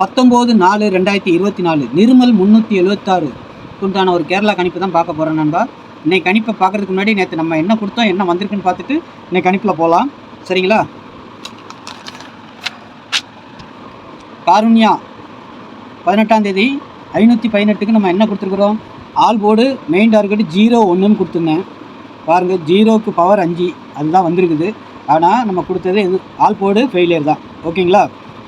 19/4/2024 நிர்மல் 376 உண்டான ஒரு கேரளா கணிப்பு தான் பார்க்க போகிறோம் நண்பா. இன்னைக்கு கணிப்பை பார்க்குறதுக்கு முன்னாடி நேற்று நம்ம என்ன கொடுத்தோம், என்ன வந்திருக்குன்னு பார்த்துட்டு இன்னைக்கு கணிப்பில் போகலாம். சரிங்களா? காருண்யா 18ஆம் தேதி 518க்கு நம்ம என்ன கொடுத்துருக்குறோம், ஆல் போர்டு மெயின் டார்கெட் 0-1ன்னு கொடுத்துருந்தேன். பாருங்கள், 0க்கு பவர் 5 அதுதான் வந்திருக்குது. ஆனால் நம்ம கொடுத்தது எது, ஆல் போர்டு ஃபெயிலியர் தான். ஓகேங்களா?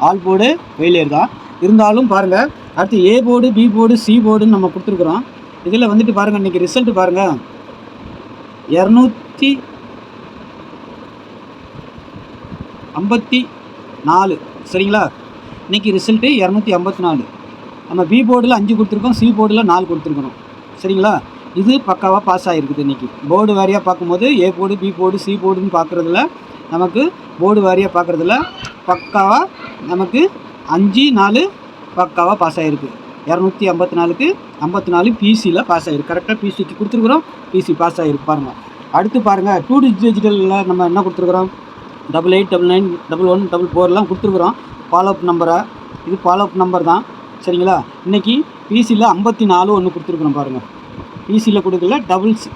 ஆல் போர்டு ஃபெயிலியர் தான். இருந்தாலும் பாருங்கள், அடுத்து A board, B board, C போர்டுன்னு நம்ம கொடுத்துருக்குறோம். இதில் வந்துட்டு பாருங்கள், இன்றைக்கி ரிசல்ட்டு பாருங்கள் 254. சரிங்களா? இன்றைக்கி ரிசல்ட்டு 254. நம்ம பி போர்டில் 5 கொடுத்துருக்கோம், சி போர்டில் 4 கொடுத்துருக்குறோம். சரிங்களா? இது பக்காவாக பாஸ் ஆகிருக்குது. இன்றைக்கி போர்டு வாரியாக பார்க்கும்போது A board, B board, C போர்டுன்னு பார்க்குறதுல நமக்கு போர்டு வாரியாக பார்க்குறதுல பக்காவாக நமக்கு 5-4 பக்காவாக பாஸ் ஆகிருக்கு. 254க்கு 54 பிசியில் பாஸ் ஆகிருக்கு. கரெக்டாக பிசிக்கு கொடுத்துருக்குறோம், பிசி பாஸ் ஆகிருக்கு. பாருங்கள், அடுத்து பாருங்கள் 2 டிஜிட்டலில் நம்ம என்ன கொடுத்துருக்குறோம், 88991144 கொடுத்துருக்குறோம். ஃபாலோஅப் நம்பரை, இது ஃபாலோஅப் நம்பர் தான். சரிங்களா? இன்றைக்கி பிசியில் 54 ஒன்று கொடுத்துருக்குறோம். பாருங்கள், பிசியில் கொடுக்கல, டபுள்ஸ்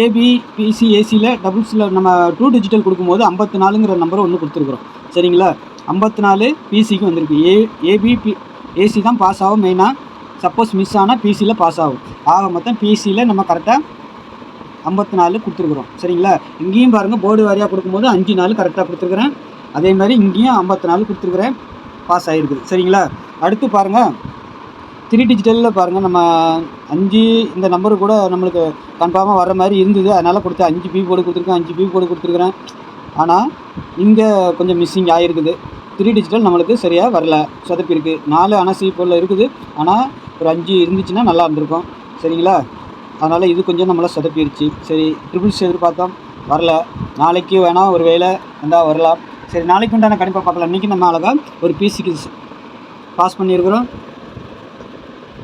ஏபி பிசி ஏசியில் டபுள்ஸில் நம்ம 2 டிஜிட்டல் கொடுக்கும்போது 54ங்கிற நம்பரை ஒன்று கொடுத்துருக்குறோம். சரிங்களா? 54 பிசிக்கு வந்திருக்கு. ஏபி ஏசி தான் பாஸ் ஆகும் மெயினாக. சப்போஸ் மிஸ் ஆனால் பிசியில் பாஸ் ஆகும். ஆக மொத்தம் பிசியில் நம்ம கரெக்டாக 54 கொடுத்துருக்குறோம். சரிங்களா? இங்கேயும் பாருங்கள், போர்டு வாரியாக கொடுக்கும்போது 5-4 கரெக்டாக கொடுத்துருக்குறேன். அதே மாதிரி இங்கேயும் 54 கொடுத்துருக்குறேன், பாஸ் ஆகிருக்குது. சரிங்களா? அடுத்து பாருங்கள் 3 டிஜிட்டலில் பாருங்கள், நம்ம 5 இந்த நம்பரு கூட நம்மளுக்கு கன்ஃபார்மாக வர மாதிரி இருந்தது. அதனால் கொடுத்து 5 பி போர்டு கொடுத்துருக்கேன், 5 பி போர்டு கொடுத்துருக்குறேன். ஆனால் இங்கே கொஞ்சம் மிஸ்ஸிங் ஆகிருக்குது. 3 டிஜிட்டல் நம்மளுக்கு சரியாக வரல, சொதப்பிருக்கு. 4 ஆனால் சி போர்டில் இருக்குது. ஆனால் ஒரு 5 இருந்துச்சுன்னா நல்லா இருந்திருக்கும். சரிங்களா? அதனால் இது கொஞ்சம் நம்மளை சொதப்பிடுச்சு. சரி, ட்ரிபிள்ஸ் எதிர்பார்த்தோம், வரல. நாளைக்கு வேணால் ஒரு வேளை வந்தால் வரலாம். சரி, நாளைக்கு உண்டான கண்டிப்பாக பார்க்கலாம். இன்றைக்கி நம்ம அழகாக ஒரு பிசிக்கு பாஸ் பண்ணியிருக்கிறோம்.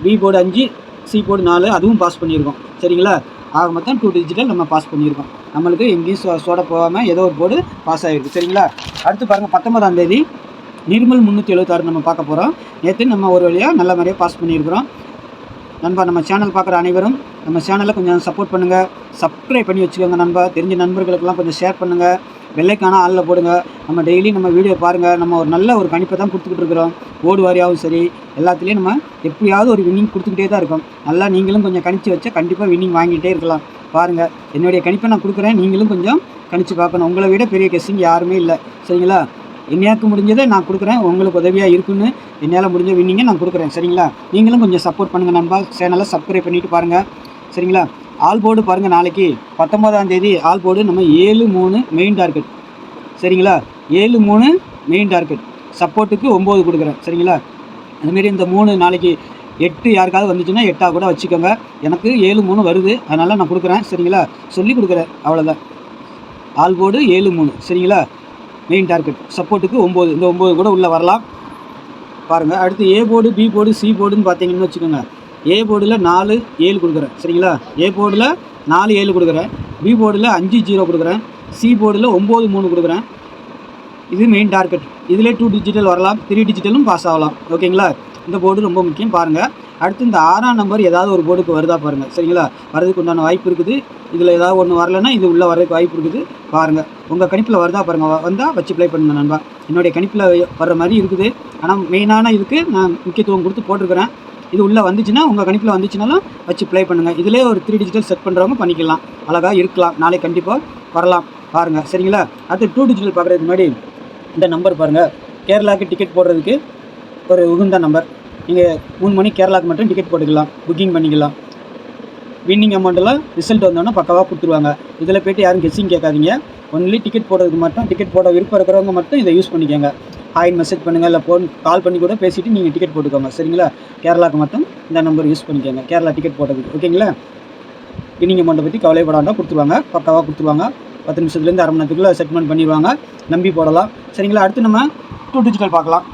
பி போர்டு 5, சி போர்டு 4, அதுவும் பாஸ் பண்ணியிருக்கோம். சரிங்களா? ஆக மொத்தம் 2 டிஜிட்டல் நம்ம பாஸ் பண்ணியிருக்கோம். நம்மளுக்கு எங்கேயும் சோட போகாமல் ஏதோ ஒரு போர்டு பாஸ் ஆகிருக்கு. சரிங்களா? அடுத்து பாருங்கள் 19ஆம் தேதி நிர்மல் 376 நம்ம பார்க்க போகிறோம். நேற்று நம்ம ஒரு வழியாக நல்ல மாதிரியாக பாஸ் பண்ணியிருக்கிறோம். நண்பா, நம்ம சேனல் பார்க்குற அனைவரும் நம்ம சேனலை கொஞ்சம் சப்போர்ட் பண்ணுங்கள், சப்ஸ்கிரைப் பண்ணி வச்சுக்கோங்க நண்பா. தெரிஞ்ச நண்பர்களுக்கெல்லாம் கொஞ்சம் ஷேர் பண்ணுங்கள், வெள்ளைக்கான ஆளில் போடுங்க. நம்ம டெய்லி நம்ம வீடியோ பாருங்கள். நம்ம ஒரு நல்ல ஒரு கணிப்பை தான் கொடுத்துக்கிட்டு இருக்கிறோம். போர்டு வாரியாகவும் சரி, எல்லாத்துலேயும் நம்ம எப்படியாவது ஒரு வின்னிங் கொடுத்துக்கிட்டே தான் இருக்கோம். நல்லா நீங்களும் கொஞ்சம் கணிச்சு வச்சா கண்டிப்பாக வின்னிங் வாங்கிட்டே இருக்கலாம். பாருங்கள், என்னுடைய கணிப்பை நான் கொடுக்குறேன், நீங்களும் கொஞ்சம் கணிச்சு பார்க்கணும். உங்களை விட பெரிய கெஸ்ஸிங் யாருமே இல்லை. சரிங்களா? என்னையாக்கு முடிஞ்சதை நான் கொடுக்குறேன், உங்களுக்கு உதவியாக இருக்குன்னு என்னால் முடிஞ்ச வின்னிங்கை நான் கொடுக்குறேன். சரிங்களா? நீங்களும் கொஞ்சம் சப்போர்ட் பண்ணுங்கள் நண்பா. சேனலை சப்ஸ்கிரைப் பண்ணிவிட்டு பாருங்கள். சரிங்களா? ஆல் போர்டு பாருங்கள், நாளைக்கு 19ஆம் தேதி ஆல் போர்டு நம்ம 7-3 மெயின் டார்கெட். சரிங்களா? 7-3 மெயின் டார்கெட். சப்போர்ட்டுக்கு 9 கொடுக்குறேன். சரிங்களா? அதுமாரி இந்த 3 நாளைக்கு 8 யாருக்காவது வந்துச்சுன்னா 8ஆக கூட வச்சுக்கோங்க. எனக்கு 7-3 வருது, அதனால் நான் கொடுக்குறேன். சரிங்களா? சொல்லி கொடுக்குறேன், அவ்வளோதான். All board 7-3. சரிங்களா? Main target. சப்போர்ட்டுக்கு 9. இந்த 9 கூட உள்ளே வரலாம். பாருங்கள், அடுத்து A board, B board, C போர்டுன்னு பார்த்தீங்கன்னு வச்சுக்கோங்க. ஏ போர்டில் 4-7 கொடுக்குறேன். சரிங்களா? ஏ போர்டில் 4-7 கொடுக்குறேன். பி போர்டில் 5-0 கொடுக்குறேன். சி போர்டில் 9-3 கொடுக்குறேன். இது மெயின் டார்கெட். இதில் 2 டிஜிட்டல் வரலாம், 3 டிஜிட்டலும் பாஸ் ஆகலாம். ஓகேங்களா? இந்த போர்டு ரொம்ப முக்கியம். பாருங்கள், அடுத்து இந்த 6ஆம் நம்பர் ஏதாவது ஒரு போர்டுக்கு வருதா பாருங்கள். சரிங்களா? வரதுக்கு உண்டான வாய்ப்பு இருக்குது. இதில் ஏதாவது ஒன்று வரலைன்னா இது உள்ளே வரதுக்கு வாய்ப்பு இருக்குது. பாருங்கள், உங்கள் கணிப்பில் வருதா பாருங்கள். வந்தால் வச்சு ப்ளே பண்ணுங்கள் நண்பா. என்னுடைய கணிப்பில் வர்ற மாதிரி இருக்குது. ஆனால் மெயினான இதுக்கு நான் முக்கியத்துவம் கொடுத்து போட்டிருக்கிறேன். இது உள்ளே வந்துச்சுன்னா, உங்கள் கணிப்பில் வந்துச்சுனாலும் வச்சு ப்ளே பண்ணுங்கள். இதிலே ஒரு 3 டிஜிட்டல் செட் பண்ணுறவங்க பண்ணிக்கலாம், அழகாக இருக்கலாம். நாளைக்கு கண்டிப்பாக வரலாம். பாருங்கள். சரிங்களா? அடுத்து 2 டிஜிட்டல் பார்க்குறதுக்கு முன்னாடி இந்த நம்பர் பாருங்கள். கேரளாவுக்கு டிக்கெட் போடுறதுக்கு ஒரு உகுந்த நம்பர். நீங்கள் 3 மணி கேரளாவுக்கு மட்டும் டிக்கெட் போட்டுக்கலாம், புக்கிங் பண்ணிக்கலாம். வின்னிங் அமௌண்ட்டெல்லாம் ரிசல்ட் வந்தோன்னா பக்காவாக கொடுத்துருவாங்க. இதில் போய்ட்டு யாரும் கெஸ்ஸிங் கேட்காதீங்க. ஒன்லி டிக்கெட் போடுறதுக்கு மட்டும், டிக்கெட் போட விருப்பம் இருக்கிறவங்க மட்டும் இதை யூஸ் பண்ணிக்கோங்க. ஹாய் மெசேஜ் பண்ணுங்கள், இல்லை கால் பண்ணி கூட பேசிவிட்டு நீங்கள் டிக்கெட் போட்டுக்கோங்க. சரிங்களா? கேரளாவுக்கு மட்டும் இந்த நம்பர் யூஸ் பண்ணிக்கோங்க, கேரளா டிக்கெட் போட்டதுக்கு. ஓகேங்களா? வின்னிங் அமௌண்ட்டை பற்றி கவலைப்படாண்டா கொடுத்துருவாங்க, பக்காவாக கொடுத்துருவாங்க. 10 நிமிஷத்துலேருந்து அரை மணி நேரத்துக்குள்ளே செட்மெண்ட் பண்ணிடுவாங்க. நம்பி போடலாம். சரிங்களா? அடுத்து நம்ம 2 டிஜிட்டல் பார்க்கலாம்.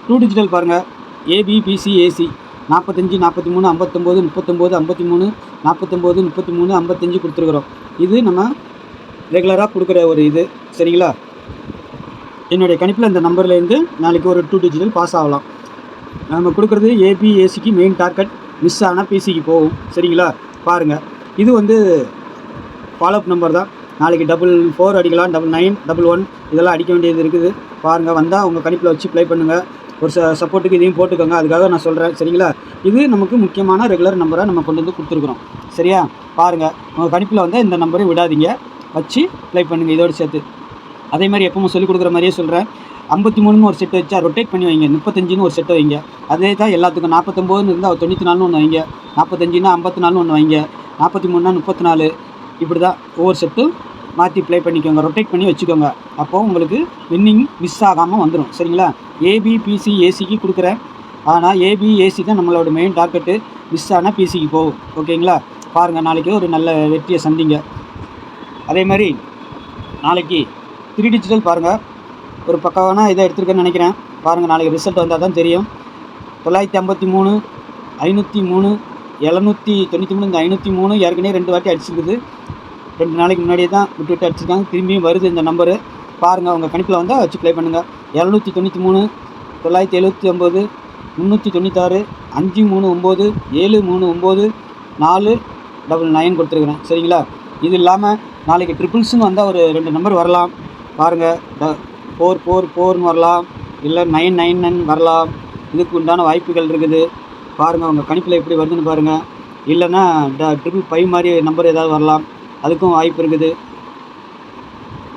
2 டிஜிட்டல் பாருங்கள். ஏபி பிசி ஏசி 45 43 59 39 53 49 33 55 கொடுத்துருக்குறோம். இது நம்ம ரெகுலராக கொடுக்குற ஒரு இது. சரிங்களா? என்னுடைய கணிப்பில் இந்த நம்பர்லேருந்து நாளைக்கு ஒரு 2 டிஜிட்டல் பாஸ் ஆகலாம். நம்ம கொடுக்குறது ஏபி ஏசிக்கு மெயின் டார்கெட் மிஸ் ஆனால் பிசிக்கு போகும். சரிங்களா? பாருங்கள், இது வந்து ஃபாலோஅப் நம்பர் தான். நாளைக்கு 4 அடிக்கலாம், 99, 11 இதெல்லாம் அடிக்க வேண்டியது இருக்குது. பாருங்கள், வந்தால் உங்கள் கணிப்பில் வச்சு ப்ளே பண்ணுங்கள். ஒரு சப்போர்ட்டுக்கு இதையும் போட்டுக்கோங்க, அதுக்காக நான் சொல்கிறேன். சரிங்களா? இது நமக்கு முக்கியமான ரெகுலர் நம்பரை நம்ம கொண்டு வந்து கொடுத்துருக்குறோம். சரியா? பாருங்கள், உங்கள் கணிப்பில் வந்து இந்த நம்பரை விடாதீங்க, வச்சு ப்ளே பண்ணுங்கள் இதோடு சேர்த்து. அதே மாதிரி எப்பவும் சொல்லிக் கொடுக்குற மாதிரியே சொல்கிறேன். 53ன்னு ஒரு செட்டு வச்சா ரொட்டேட் பண்ணி வைங்க, 35ன்னு ஒரு செட்டை வைங்க. அதே தான் எல்லாத்துக்கும். 49ன்னு இருந்தால் 94ன்னு ஒன்று வைங்க, 45ன்னா 54ன்னு ஒன்று வைங்க, 43ன்னா 34. இப்படி தான் ஒவ்வொரு செட்டும் மாற்றி ப்ளே பண்ணிக்கோங்க, ரொட்டேட் பண்ணி வச்சுக்கோங்க. அப்போது உங்களுக்கு வின்னிங் மிஸ் ஆகாமல் வந்துடும். சரிங்களா? ஏபி பிசி ஏசிக்கு கொடுக்குறேன், ஆனால் ஏபி ஏசி தான் நம்மளோட மெயின் டார்கெட்டு. மிஸ் ஆனால் பிசிக்கு போகும். ஓகேங்களா? பாருங்கள், நாளைக்கு ஒரு நல்ல வெற்றியை சந்திங்க. அதே மாதிரி நாளைக்கு 3 டிஜிட்டல் பாருங்கள், ஒரு பக்கமான இதை எடுத்துருக்கேன்னு நினைக்கிறேன். பாருங்கள், நாளைக்கு ரிசல்ட் வந்தால் தான் தெரியும். 953, 503, 793. இந்த 503 ஏற்கனவே 2 வாட்டி அடிச்சிருக்குது. 2 நாளைக்கு முன்னாடியே தான் விட்டு அடிச்சிருக்காங்க. திரும்பியும் வருது இந்த நம்பரு. பாருங்கள், உங்கள் கணிப்பில் வந்தால் வச்சு ப்ளே பண்ணுங்கள். 793, 979, 396, 539, 739, 499 கொடுத்துருக்குறேன். சரிங்களா? இது இல்லாமல் நாளைக்கு ட்ரிபிள்ஸ்னு வந்தால் ஒரு 2 நம்பர் வரலாம். பாருங்கள், 444ன்னு வரலாம், இல்லை 999 வரலாம். இதுக்கு உண்டான வாய்ப்புகள் இருக்குது. பாருங்கள், உங்கள் கணிப்பில் எப்படி வருதுன்னு பாருங்கள். இல்லைன்னா 555 மாதிரி நம்பர் ஏதாவது வரலாம், அதுக்கும் வாய்ப்பு இருக்குது.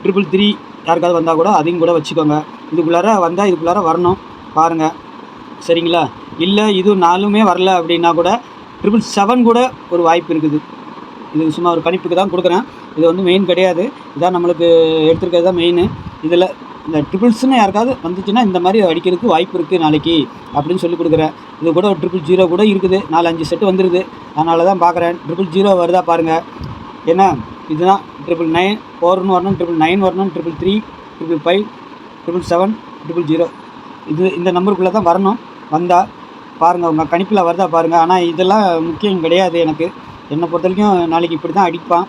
333 யாருக்காவது வந்தால் கூட அதையும் கூட வச்சுக்கோங்க. இதுக்குள்ளார வந்தால் இதுக்குள்ளார வரணும். பாருங்கள். சரிங்களா? இல்லை இது 4மே வரல அப்படின்னா கூட 777 கூட ஒரு வாய்ப்பு இருக்குது. இது சும்மா ஒரு கணிப்புக்கு தான் கொடுக்குறேன். இது வந்து மெயின் கிடையாது. இதான் நம்மளுக்கு எடுத்துருக்கிறது தான் மெயின். இதில் இந்த ட்ரிபிள்ஸ்னு யாருக்காவது வந்துச்சுன்னா இந்த மாதிரி அடிக்கிறதுக்கு வாய்ப்பு இருக்குது நாளைக்கு அப்படின்னு சொல்லி கொடுக்குறேன். இது கூட ஒரு 000 கூட இருக்குது. 4-5 செட்டு வந்துடுது. அதனால தான் பார்க்குறேன். 000 வருதா பாருங்கள். ஏன்னா இதுதான் 999 4ன்னு வரணும், 999 வரணும், 333, 555, 777, 000. இந்த நம்பருக்குள்ளே தான் வரணும். வந்தால் பாருங்கள், உங்கள் கணிப்பில் வருதா பாருங்கள். ஆனால் இதெல்லாம் முக்கியம் கிடையாது எனக்கு. என்னை பொறுத்த வரைக்கும் நாளைக்கு இப்படி தான் அடிப்பான்.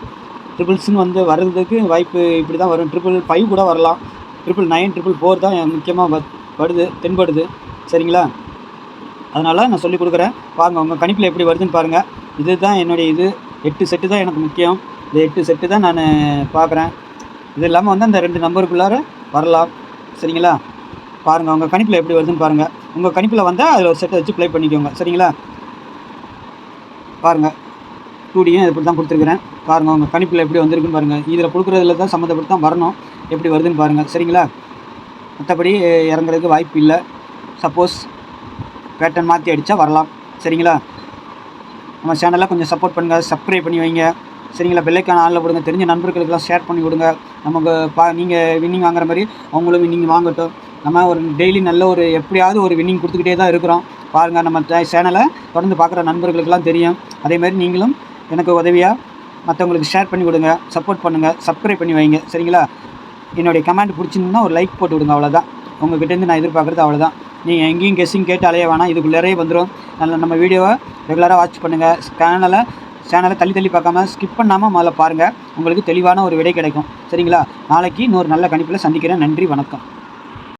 ட்ரிபிள்ஸ்னு வந்து வர்றதுக்கு வாய்ப்பு இப்படி தான் வரும். 555 கூட வரலாம். 999, 444 தான் முக்கியமாக வருது, தென்படுது. சரிங்களா? அதனால் நான் சொல்லிக் கொடுக்குறேன். பாருங்கள், உங்கள் கணிப்பில் எப்படி வருதுன்னு பாருங்கள். இது தான் என்னுடைய 8 செட்டு தான் எனக்கு முக்கியம். இந்த 8 செட்டு தான் நான் பார்க்குறேன். இது இல்லாமல் வந்து அந்த 2 நம்பருக்குள்ளார வரலாம். சரிங்களா? பாருங்கள், உங்கள் கணிப்பில் எப்படி வருதுன்னு பாருங்கள். உங்கள் கணிப்பில் வந்தால் அதில் ஒரு செட்டை வச்சு ப்ளே பண்ணிக்கோங்க. சரிங்களா? பாருங்கள், 2Dயும் இப்படி தான் கொடுத்துருக்குறேன். பாருங்கள், உங்கள் கணிப்பில் எப்படி வந்திருக்குன்னு பாருங்கள். இதில் கொடுக்குறதுல தான் சம்மந்தப்பட்டு தான் வரணும். எப்படி வருதுன்னு பாருங்கள். சரிங்களா? மற்றபடி இறங்குறதுக்கு வாய்ப்பு இல்லை. சப்போஸ் பேட்டர்ன் மாற்றி அடித்தா வரலாம். சரிங்களா? நம்ம சேனலில் கொஞ்சம் சப்போர்ட் பண்ணுங்கள், சப்ஸ்கிரைப் பண்ணி வைங்க. சரிங்களா? பெல்லைக்கான ஆளில் போடுங்க. தெரிஞ்ச நண்பர்களுக்கெல்லாம் ஷேர் பண்ணி விடுங்க. நமக்கு நீங்கள் வின்னிங் வாங்குற மாதிரி அவங்களும் வின்னிங் வாங்கட்டும். நம்ம ஒரு டெய்லி நல்ல ஒரு எப்படியாவது ஒரு வின்னிங் கொடுத்துக்கிட்டே தான் இருக்கிறோம். பாருங்கள், நம்ம சேனலை தொடர்ந்து பார்க்குற நண்பர்களுக்கெல்லாம் தெரியும். அதேமாதிரி நீங்களும் எனக்கு உதவியாக மற்றவங்களுக்கு ஷேர் பண்ணி விடுங்க, சப்போர்ட் பண்ணுங்கள், சப்ஸ்கிரைப் பண்ணி வைங்க. சரிங்களா? என்னுடைய கமெண்ட் பிடிச்சிருந்தா ஒரு லைக் போட்டு விடுங்க. அவ்வளோதான். உங்கள்கிட்டேருந்து நான் எதிர்பார்க்குறது அவ்வளோதான். நீங்கள் எங்கேயும் கெஸ்ஸிங் கேட்டு அலைய வேணாம். இதுக்குள்ளே வந்துடும். நம்ம வீடியோவை ரெகுலராக வாட்ச் பண்ணுங்கள். சேனலை தள்ளி பார்க்காம ஸ்கிப் பண்ணாமல் முதல்ல பாருங்கள். உங்களுக்கு தெளிவான ஒரு விடை கிடைக்கும். சரிங்களா? நாளைக்கு இன்னொரு நல்ல கணிப்பில் சந்திக்கிறேன். நன்றி, வணக்கம்.